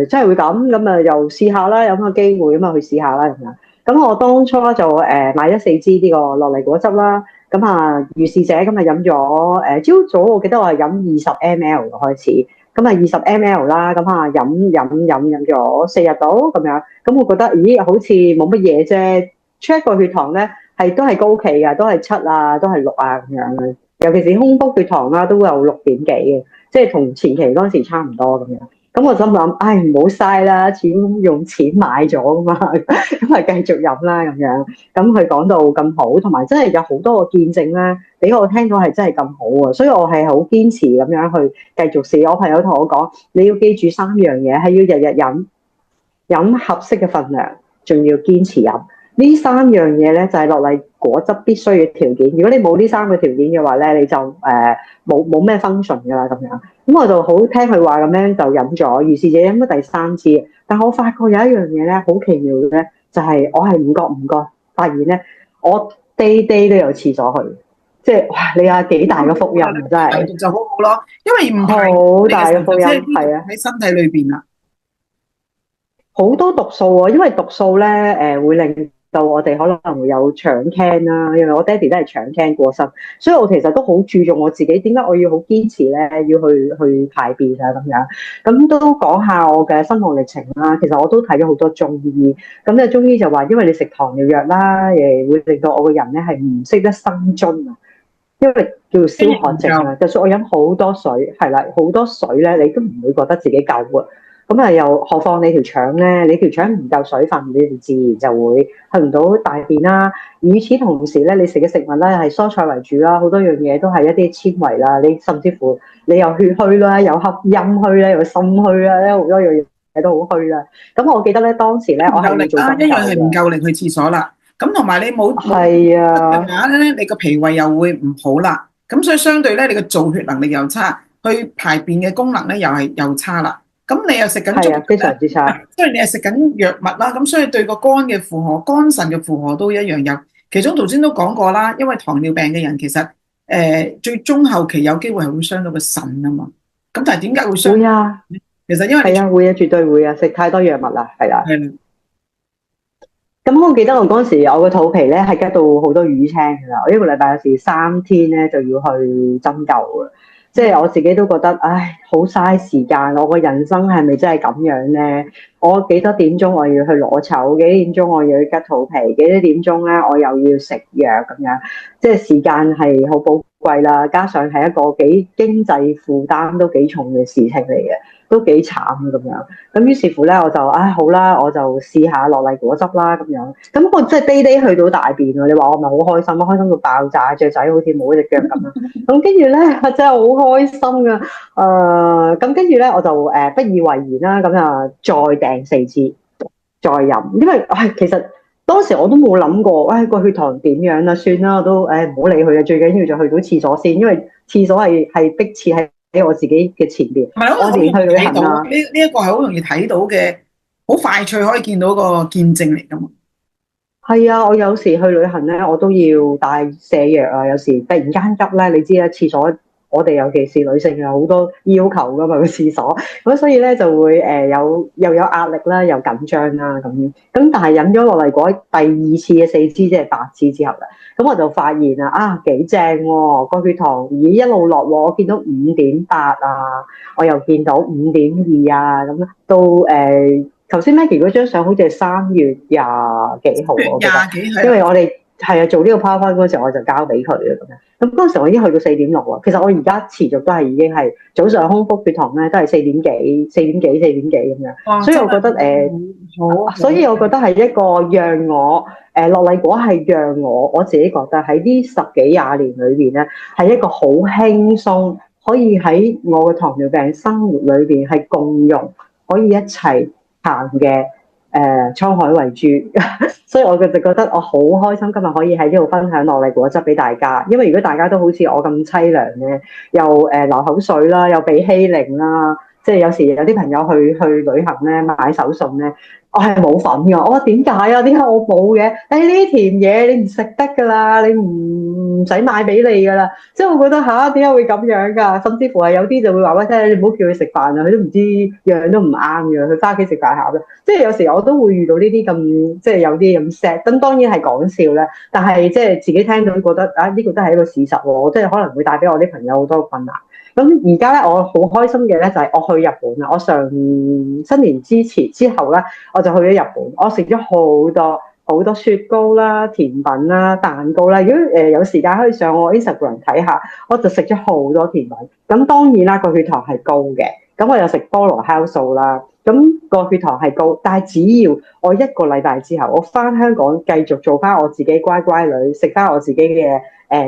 真係會咁啊？又試下啦，有咁嘅機會咁啊去試下啦咁樣。咁我當初就買咗4支呢個樂麗果汁啦。咁啊，如是者咁啊飲咗朝早我記得我係飲20ml 開始，咁啊20ml 啦，咁啊飲咗4日到咁樣。咁我覺得咦好似冇乜嘢啫 ，check 個血糖咧都係高企嘅，都係7啊，都係6啊咁樣嘅。尤其是空腹血糖啦，都有6點幾嘅，即係同前期嗰陣時差唔多咁樣。咁我心諗，唉，唔好嘥啦，錢用錢買咗㗎嘛，咁咪繼續飲啦咁樣。咁佢講到咁好，同埋真係有好多個見證咧，俾我聽到係真係咁好啊，所以我係好堅持咁樣去繼續試。我朋友同我講，你要記住3樣嘢，係要日日飲合適嘅份量，仲要堅持飲。呢3樣嘢咧就係樂麗果汁必須嘅條件。如果你冇呢3個條件嘅話咧，你就冇咩 function 㗎啦咁樣。咁我就好聽佢話咁樣就飲咗，於是者飲咗第3支。但我發覺有一樣嘢咧，好奇妙嘅咧，就係我係唔覺發現咧，我 day 都有廁所去，即係哇！你有幾大嘅福音啊，真係排毒就好好咯，因為唔排好大嘅福音，係啊，喺身體裏邊啦。好多毒素啊，因為毒素咧會令到我哋可能會有腸 can 啦，因為我爹哋都係腸 can 過身，所以我其實都好注重我自己，點解我要好堅持咧，要去排便啊咁樣。咁都講下我嘅生活歷程啦。其實我都睇咗好多中醫，咁咧中醫就話，因為你食糖尿藥啦，會令到我個人咧係唔識得生津啊，因為叫做消渴症啊。就算我飲好多水，係啦，好多水咧，你都唔會覺得自己夠啊。咁啊，又何況你條腸咧？你條腸唔夠水分，你自然就會去唔到大便啦。與此同時咧，你食嘅食物咧係蔬菜為主啦，好多樣嘢都係一啲纖維啦。你甚至乎你又血虛啦，又陰虛啦，又心虛啦，好多樣嘢都好虛啦。咁我記得咧，當時咧我係要做針灸一樣係唔夠力去廁所啦。咁同埋你冇係啊嘅話咧，你個脾胃又會唔好啦。咁所以相對咧，你個造血能力又差，去排便嘅功能咧又差啦。咁你又食緊係啊，非常之差。雖然你係食緊藥物啦，咁所以對個肝嘅負荷、肝腎嘅負荷都一樣有。其中頭先都講過啦，因為糖尿病嘅人其實最中後期有機會係會傷到個腎啊嘛。咁但係點解會傷？會啊，其實因為係啊，會啊，絕對會啊，食太多藥物啦，係啦。係咁我記得我嗰時我個肚皮咧係吉到好多淤青㗎啦，我一個禮拜有時3天咧就要去針灸㗎。即係我自己都覺得，唉，好嘥時間。我個人生係咪真係咁樣咧？我幾多點鐘我要去攞籌，幾點鐘我要去吉肚皮，幾多點鐘咧我又要食藥咁樣，即係時間係好寶貴啦。加上係一個幾經濟負擔都幾重嘅事情嚟嘅，都幾慘咁樣。咁於是乎咧，我就好啦，我就試下樂麗果汁啦咁樣。咁我即係 day 去到大便喎，你話我咪好開心咯，開心到爆炸，雀仔好似冇隻腳咁樣。咁跟住咧，真係好開心噶。咁跟住咧，我就不以為然啦。咁啊，再訂4支，再飲。因為其實當時我都冇諗過，個血糖點樣啦？算啦，我都唔好理佢啊。最緊要就去到廁所先，因為廁所係逼切喺我自己嘅前邊。我連去旅行啊，呢一個係好容易睇到嘅，好快脆可以見到個見證嚟噶嘛。係啊，我有時去旅行咧，我都要帶瀉藥啊。有時突然間急咧，你知啦，廁所我哋尤其是女性有好多要求噶嘛，個廁所咁，所以咧就會又有壓力啦，又緊張啦咁。但係飲咗樂麗果第2次嘅4支，即係8支之後啦，咁我就發現幾正喎，個血糖一路落喎，我見到5.8啊，我又見到5.2啊，咁都頭先 Maggie 嗰張相好似係3月廿幾號，我記得，因為我哋係做呢個 PowerPoint 嗰時候，我就交俾佢啦咁樣。咁嗰時我已經去到4.6喎。其實我而家持續都係已經係早上空腹血糖咧都係4點幾咁樣。所以我覺得所以我覺得係一個讓我樂麗果係讓我自己覺得喺呢10幾20年裏邊咧係一個好輕鬆，可以喺我嘅糖尿病生活裏邊係共融，可以一齊行嘅滄海遺珠，所以我就覺得我好開心今日可以喺呢度分享樂麗果汁俾大家。因為如果大家都好似我咁凄涼咧，又流口水啦，又被欺凌啦，即係有時有啲朋友去旅行咧買手信咧，我係冇份㗎。我話點解啊？點解我冇嘅？呢啲甜嘢你唔食得㗎啦，你唔使買俾你㗎啦。即係我覺得點解會咁樣㗎？甚至乎係有啲就會話喂，你唔好叫佢食飯啊，佢都唔知樣都唔啱嘅，佢翻屋企食飯盒啦。即係有時我都會遇到呢啲咁，即係有啲咁 sad。咁當然係講笑啦，但係即係自己聽到覺得呢個都係一個事實喎，即係可能會帶俾我啲朋友好多困難。咁而家咧，我好開心嘅咧就係我去日本啦。我上新年之後咧，我就去咗日本。我食咗好多雪糕啦、甜品啦、蛋糕啦。如果有時間可以上我 Instagram 睇下，我就食咗好多甜品。咁當然啦，個血糖係高嘅。咁我又食菠蘿酵素啦。咁個血糖係高，但係只要我1個禮拜之後，我翻香港繼續做翻我自己乖乖女，食翻我自己嘅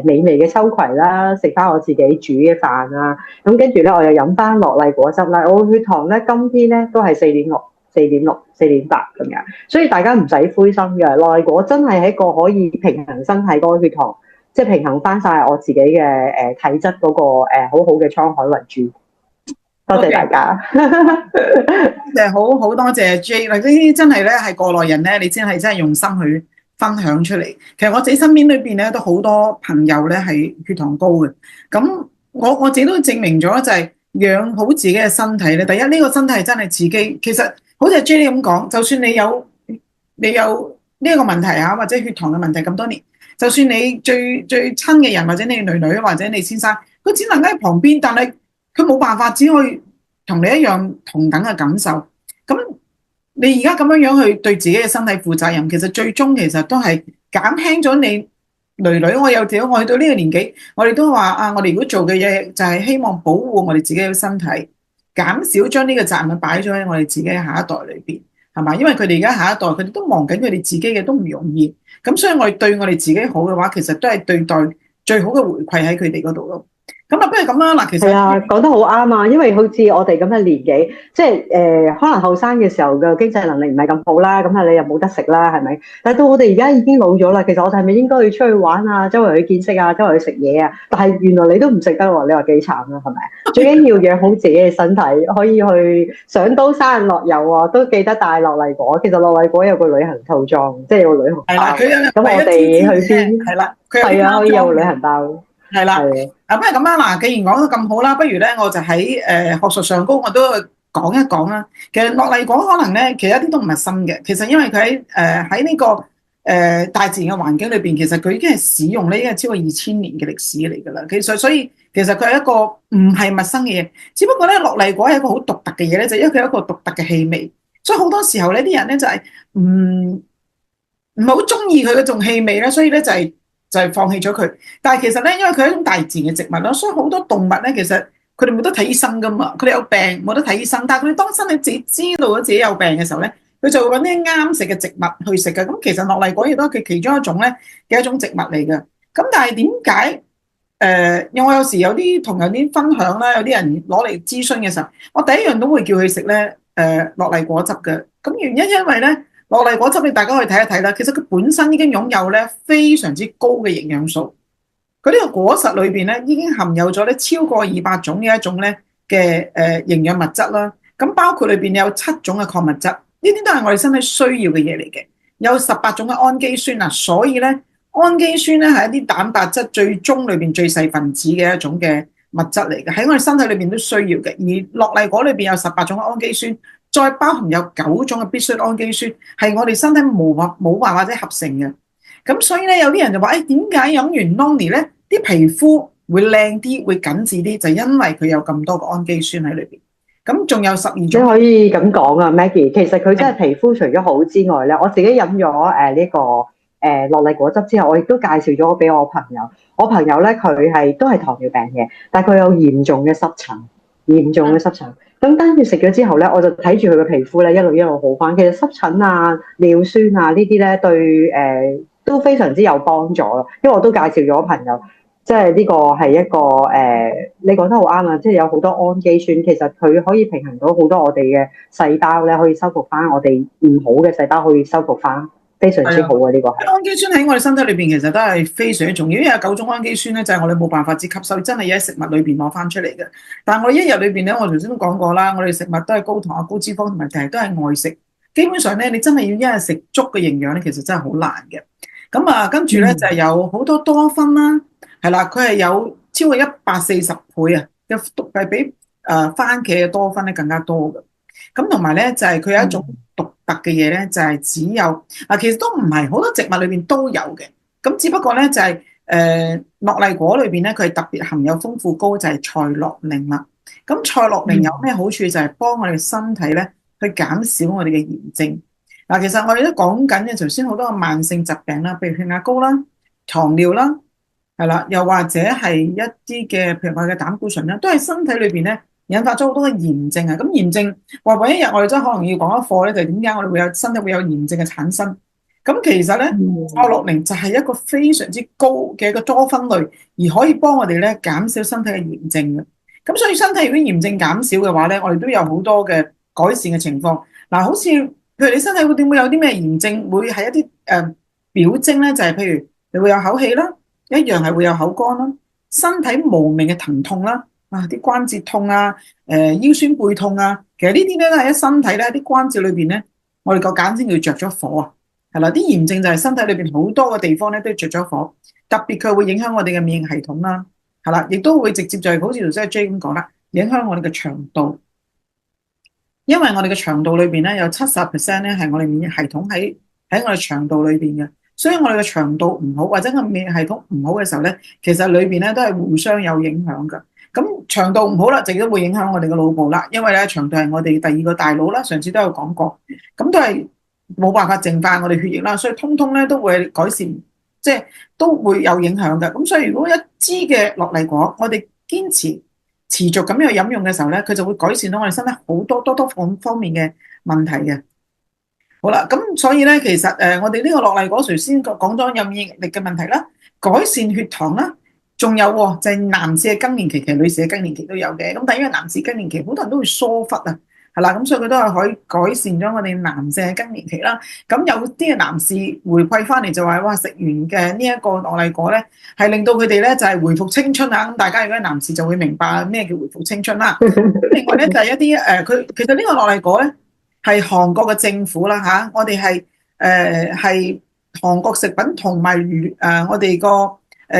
美味嘅秋葵啦，食翻我自己煮嘅飯啦，咁跟住咧我又飲翻樂麗果汁啦，我血糖咧今天咧都係4.6， 4.6、4.8咁樣，所以大家唔使灰心嘅。樂麗果真係一個可以平衡身體嗰個血糖，即係平衡翻晒我自己嘅體質嗰個好好嘅滄海遺珠。多謝大家。好好多謝 J 嗱，呢啲真係咧係過來人咧，你真係用心去分享出嚟。其實我自己身邊裏邊咧都好多朋友咧係血糖高嘅，咁我自己都證明咗就係養好自己嘅身體咧。第一呢個身體係真係自己，其實好似 J 咁講，就算你有呢一個問題啊，或者血糖嘅問題咁多年，就算你最親嘅人或者你女女或者你先生，佢只能喺旁邊，但係佢冇辦法，只可以同你一樣同等嘅感受。咁你而家咁樣去對自己嘅身體負責任，其實最終其實都係減輕咗你女女。我去到呢個年紀，我哋都話啊，我哋如果做嘅嘢就係希望保護我哋自己嘅身體，減少將呢個責任擺咗喺我哋自己嘅下一代裏邊，係嘛？因為佢哋而家下一代佢哋都忙緊佢哋自己嘅，都唔容易。咁所以我哋對我哋自己好嘅話，其實都係對待最好嘅回饋喺佢哋嗰度咯。咁啊，不如咁啦，嗱，其實係啊，講得好啱啊，因為好似我哋咁嘅年紀，即係可能後生嘅時候嘅經濟能力唔係咁好啦，咁啊你又冇得食啦，係咪？但係到我哋而家已經老咗啦，其實我哋係咪應該要出去玩啊，周圍去見識啊，周圍去食嘢啊？但係原來你都唔食得喎，你話幾慘啊，係咪？最緊要養好自己嘅身體，可以去上刀山落油啊，都記得帶樂麗果。其實樂麗果有個旅行套裝，即係有個旅行包。係啦，咁我哋去邊？係啦，係啊，可以有個旅行包。係啦，不如咁啦，嗱，既然講得咁好啦，不如咧我就喺學術上高我都講一講啦。其實樂麗果可能咧，其實一啲都唔係新嘅。其實因為佢喺呢個大自然嘅環境裏邊，其實佢已經係使用呢，已經係超過2000年嘅歷史嚟㗎啦。其實所以其實佢係一個唔係陌生嘅嘢，只不過咧樂麗果係一個好獨特嘅嘢咧，就因為佢有一個獨特嘅氣味，所以好多時候咧啲人咧就係唔係好中意佢嗰種氣味咧，所以咧就係放棄咗佢。但係其實咧，因為佢係一種大自然嘅植物咯，所以好多動物咧，其實佢哋冇得睇醫生噶嘛，佢哋有病冇得睇醫生。但係佢哋當身體自己知道咗自己有病嘅時候咧，佢就會揾啲啱食嘅植物去食嘅。咁其實樂麗果亦都係佢其中一種咧嘅一種植物嚟嘅。咁但係點解我有時有啲同人啲分享啦，有啲人攞嚟諮詢嘅時候，我第一樣都會叫佢食咧樂麗果汁嘅。咁原因因為咧。樂麗果汁你大家可以睇一睇啦，其實佢本身已經擁有咧非常之高嘅營養素，佢呢個果實裏邊咧已經含有咗咧超過200種嘅一種咧嘅營養物質啦。咁包括裏邊有7種嘅礦物質，呢啲都係我哋身體需要嘅嘢嚟嘅。有18種嘅氨基酸啊，所以咧氨基酸咧係一啲蛋白質最終裏邊最細分子嘅一種嘅物質嚟嘅，喺我哋身體裏邊都需要嘅。而樂麗果裏邊有18種嘅氨基酸。再包含有9種嘅必需氨基酸，係我哋身體冇辦法或者合成嘅。咁所以咧，有啲人就話：點解飲完 Noni 咧，啲皮膚會靚啲，會緊緻啲？就因為佢有咁多個氨基酸喺裏邊。咁仲有12種。你可以咁講啊，Maggie。其實佢真係皮膚除咗好之外咧，我自己飲咗呢個樂麗果汁之後，我亦都介紹咗俾我朋友。我朋友咧，佢都係糖尿病嘅，但係佢有嚴重嘅濕疹。咁跟住食咗之後咧，我就睇住佢嘅皮膚咧一路一路好翻。其實濕疹啊、尿酸啊呢啲咧對都非常之有幫助咯。因為我都介紹咗朋友，即係呢個係一個你講得好啱啊！即係有好多氨基酸，其實佢可以平衡到好多我哋嘅細胞咧，可以修復翻我哋唔好嘅細胞，可以修復翻。非常之好嘅呢個係氨基酸喺我哋身體裏邊，其實都係非常之重要。因為有9種氨基酸咧，就係我哋冇辦法只吸收，真係要喺食物裏邊攞翻出嚟嘅。但係我哋一日裏邊咧，我頭先都講過啦，我哋食物都係高糖啊、高脂肪同埋都係外食。基本上咧，你真係要一日食足嘅營養咧，其實真係好難嘅。咁啊，跟住咧就係有好多多酚啦，係啦，佢係有超過140倍啊，係比番茄嘅多酚咧更加多嘅。咁同埋咧就係佢有一種獨特嘅嘢咧，就係只有其實都唔係好多植物裏邊都有嘅。咁只不過咧就係樂麗果裏邊咧，佢係特別含有豐富高就係賽洛寧啦。咁賽洛寧有咩好處？就係幫我哋身體咧去減少我哋嘅炎症。嗱，其實我哋都講緊嘅頭先好多個慢性疾病啦，譬如血壓高啦、糖尿啦，係啦，又或者係一啲嘅譬如我哋嘅膽固醇啦，都係身體裏邊咧引發咗好多嘅炎症啊！咁炎症話揾一日我哋真係可能要講一課咧，就係點解我哋會有身體會有炎症嘅產生？咁其實咧，賽洛寧就係一個非常之高嘅一個多酚類，而可以幫我哋咧減少身體嘅炎症嘅。咁所以身體如果炎症減少嘅話咧，我哋都有好多嘅改善嘅情況。嗱，好似譬如你身體會點會有啲咩炎症，會係一啲表徵咧，就係譬如你會有口氣啦，一樣係會有口乾啦，身體無名嘅疼痛啦，啲關節痛啊，腰酸背痛啊，其實呢啲咧都係喺身體咧啲關節裏邊咧，我哋個簡稱叫着咗火啊，係啦，啲炎症就係身體裏邊好多個地方咧都着咗火，特別佢會影響我哋嘅免疫系統啦，係啦，亦都會直接就係好似頭先阿 J 咁講啦，影響我哋嘅腸道。因為我哋嘅腸道裏邊咧有70%咧係我哋免疫系統喺我哋腸道裏邊嘅，所以我哋嘅腸道唔好或者個免疫系統唔好嘅時候咧，其實裏邊咧都係互相有影響㗎。咁腸道唔好啦，就都會影響我哋嘅腦部啦。因為咧腸道係我哋第二個大腦啦，上次都有講過，咁都係冇辦法淨化我哋血液啦，所以通通咧都會改善，即係都會有影響嘅。咁所以如果一支嘅樂麗果，我哋堅持續咁樣去飲用嘅時候咧，佢就會改善到我哋身體好多方面嘅問題嘅。好啦，咁所以咧，其實我哋呢個樂麗果頭先講咗有免疫力嘅問題啦，改善血糖啦，仲有就係男士嘅更年期，其實女士嘅更年期都有嘅。咁但係因為男士更年期好多人都會疏忽啊，係啦，咁所以佢都係可以改善咗我哋男性嘅更年期啦。咁有啲嘅男士回饋翻嚟就話：哇，食完嘅呢一個樂麗果咧，係令到佢哋咧就係回復青春啊！咁大家如果係男士就會明白咩叫回復青春啦。另外咧就係一啲佢其實呢個樂麗果咧係韓國嘅政府啦嚇，我哋係韓國食品同埋我哋個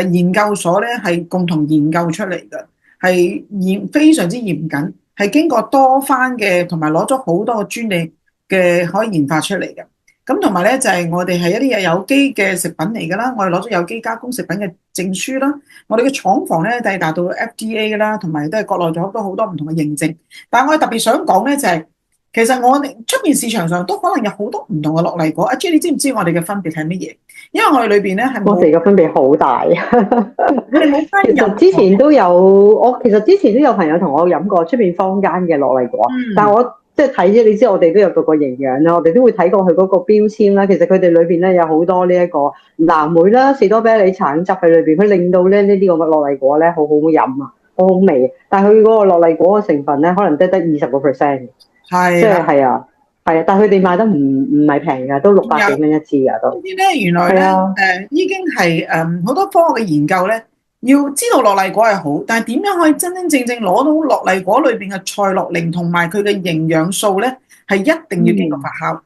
研究所咧係共同研究出嚟嘅，係非常之嚴謹，係經過多番嘅同埋攞咗好多個專利嘅可以研發出嚟嘅。咁同埋咧就係我哋係一啲有機嘅食品嚟㗎啦，我哋攞咗有機加工食品嘅證書啦，我哋嘅廠房咧都係達到 FDA 啦，同埋都係國內咗好多唔同嘅認證。但係我哋特別想講咧就係，其實我哋出邊市場上都可能有好多唔同嘅樂麗果。阿 J，你知唔知我哋嘅分別係乜嘢？因為我哋裏邊咧係我哋嘅分別好大。我哋冇分。其實之前都有，其實之前都有朋友同我飲過出邊坊間嘅樂麗果，但係我即係睇啫，你知我哋都有個營養啦，我哋都會睇過佢嗰個標籤啦。其實佢哋裏邊咧有好多呢一個藍莓啦、士多啤梨橙汁喺裏邊，佢令到咧呢啲咁嘅樂麗果咧好好飲啊，好好味。但係佢嗰個樂麗果嘅成分咧，可能得20%。係，即係係啊，但係佢哋賣得唔係平㗎，都600幾蚊一支㗎都。呢啲咧原來咧已經係好多科學嘅研究咧，要知道樂麗果係好，但係點樣可以真正攞到樂麗果裏邊嘅賽樂寧同埋佢嘅營養素咧，係一定要經過發酵。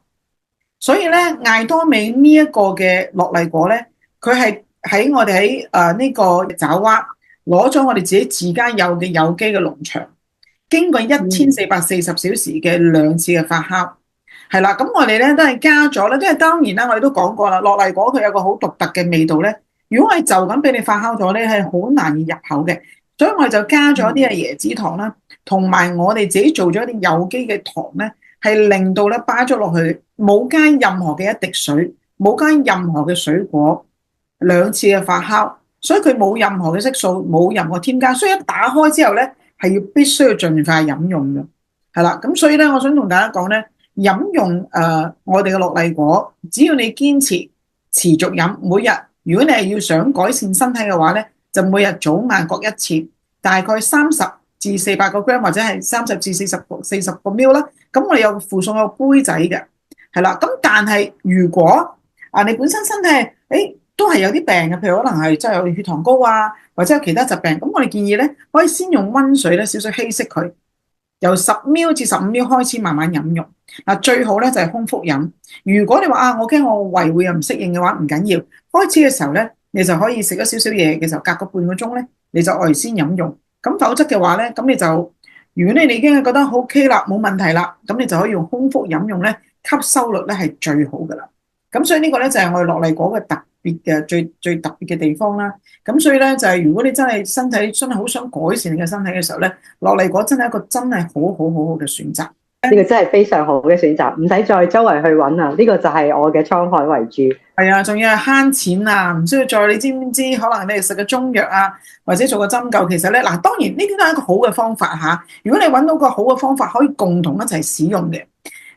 所以咧，艾多美呢一個嘅樂麗果咧，佢係喺我哋喺呢個爪哇攞咗我哋自己自家有嘅有機嘅農場，經過1440小時嘅2次嘅發酵，係啦，咁我哋咧都係加咗咧，即係當然啦，我哋都講過啦，樂麗果佢有個好獨特嘅味道咧。如果我哋就咁俾你發酵咗咧，係好難以入口嘅，所以我哋就加咗啲嘅椰子糖啦，同埋我哋自己做咗一啲有機嘅糖咧，係令到咧擺咗落去，冇加任何嘅一滴水，冇加任何嘅水果，2次嘅發酵，所以佢冇任何嘅色素，冇任何添加，所以一打開之後咧，係必須要盡快飲用嘅，係啦。咁所以咧，我想同大家講咧，飲用我哋嘅樂麗果，只要你堅持續飲，每日如果你係要想改善身體嘅話咧，就每日早晚各一次，大概30至400個 gram 或者係30至40個 ml 啦。咁我哋有附送個杯仔嘅，係啦。咁但係如果你本身身體都係有啲病嘅，譬如可能係真係有血糖高啊，或者有其他疾病，咁我哋建議咧可以先用溫水咧少少稀釋佢，由10ml至15ml開始慢慢飲用。嗱，最好咧就係空腹飲。如果你話我驚我胃會有唔適應嘅話，唔緊要。開始嘅時候咧，你就可以食咗少少嘢嘅時候，隔個半個鐘咧，你就愛先飲用。咁否則嘅話咧，咁你就如果你已經係覺得 OK 啦，冇問題啦，咁你就可以用空腹飲用咧，吸收率咧係最好噶啦。咁所以呢個咧就係我哋樂麗果嘅特別嘅最特別嘅地方啦。咁所以咧就係如果你真係身體真係好想改善你嘅身體嘅時候咧，樂麗果真係一個真係好嘅選擇。呢個真係非常好嘅選擇，唔使再周圍去揾啊！呢個就係我嘅滄海遺珠。係啊，仲要係慳錢啊，唔需要再你知唔知？可能你哋食個中藥啊，或者做個針灸，其實咧嗱，當然呢啲都係一個好嘅方法嚇。如果你揾到個好嘅方法，可以共同一齊使用嘅。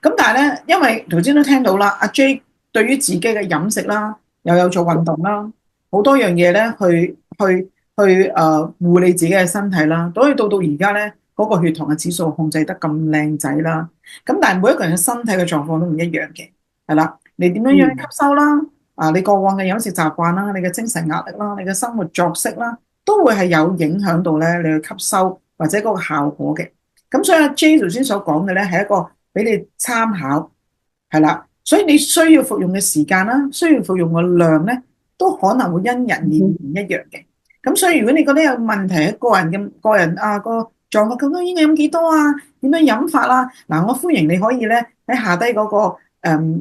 咁但係咧，因為頭先都聽到啦，阿 J 對於自己嘅飲食啦，又有做運動啦，好多樣嘢咧，去護理自己嘅身體啦。所以到而家咧，嗰個血糖嘅指數控制得咁靚仔啦。咁但係每一個人嘅身體嘅狀況都唔一樣嘅，係啦，你點樣樣吸收啦？你過往嘅飲食習慣啦，你嘅精神壓力啦，你嘅生活作息啦，都會係有影響到咧你去吸收或者嗰個效果嘅。咁所以阿 J 頭先所講嘅咧係一個俾你參考，係啦。所以你需要服用嘅時間啦，需要服用嘅量咧，都可能會因人而異唔一樣嘅。咁所以如果你覺得有問題，個人個狀況究竟應該飲幾多啊？點樣飲法啦？嗱，我歡迎你可以咧喺下低嗰個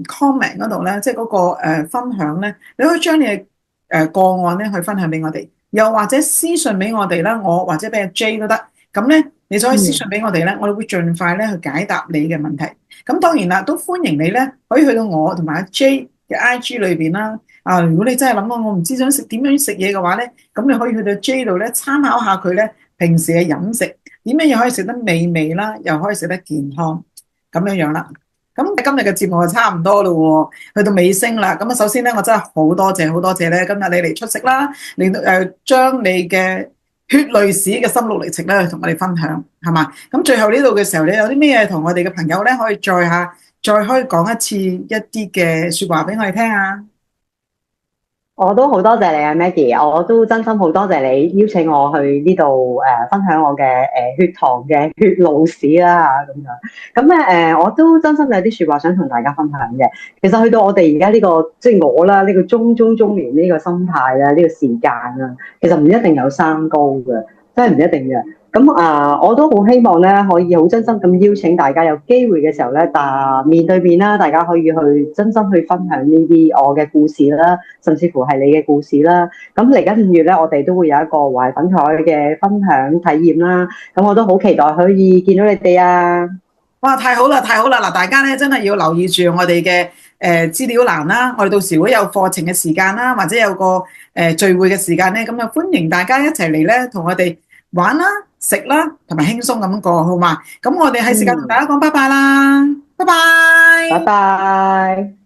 comment 嗰度咧，即係嗰個分享咧，你可以將你嘅個案咧去分享俾我哋，又或者私信俾我哋啦，我或者俾阿 J 都得。咁咧，你就可以私信俾我哋咧，我哋會盡快咧去解答你嘅問題。咁當然啦，都歡迎你咧可以去到我同埋阿 J 嘅 IG 裏邊啦。如果你真係諗到我唔知想食點樣食嘢嘅話咧，咁你可以去到 J 度咧參考下佢咧平時嘅飲食，點樣又可以食得美味啦，又可以食得健康咁樣樣啦。咁今日嘅節目就差唔多咯喎，去到尾聲啦。咁首先咧，我真係好多謝咧，今日你嚟出席啦，嚟將你嘅血淚史嘅心路歷程咧，同我哋分享，係嘛？咁最後呢度嘅時候，你有啲咩同我哋嘅朋友咧，可以再可以講一次一啲嘅説話俾我哋聽啊！我都好多謝你啊 Maggie，我都真心好多謝你邀請我去呢度分享我嘅血糖嘅血路史啦咁樣。咁咧我都真心有啲説話想同大家分享嘅。其實去到我哋而家呢個即係我啦，呢個中年呢個心態啦，呢個時間啦，其實唔一定有三高嘅，真係唔一定嘅。咁我都好希望咧，可以好真心咁邀請大家有機會嘅時候咧，面對面啦，大家可以去真心去分享呢啲我嘅故事啦，甚至乎係你嘅故事啦。咁嚟緊5月咧，我哋都會有一個華粉台嘅分享體驗啦。咁我都好期待可以見到你哋啊！哇，太好啦，太好啦！嗱，大家咧真係要留意住我哋嘅資料欄啦。我哋到時會有課程嘅時間啦，或者有個聚會嘅時間咧，咁就歡迎大家一齊嚟咧，同我哋玩啦、食啦，同埋輕鬆咁過，好嘛？咁我哋喺時間同大家講拜拜啦，拜拜，拜拜。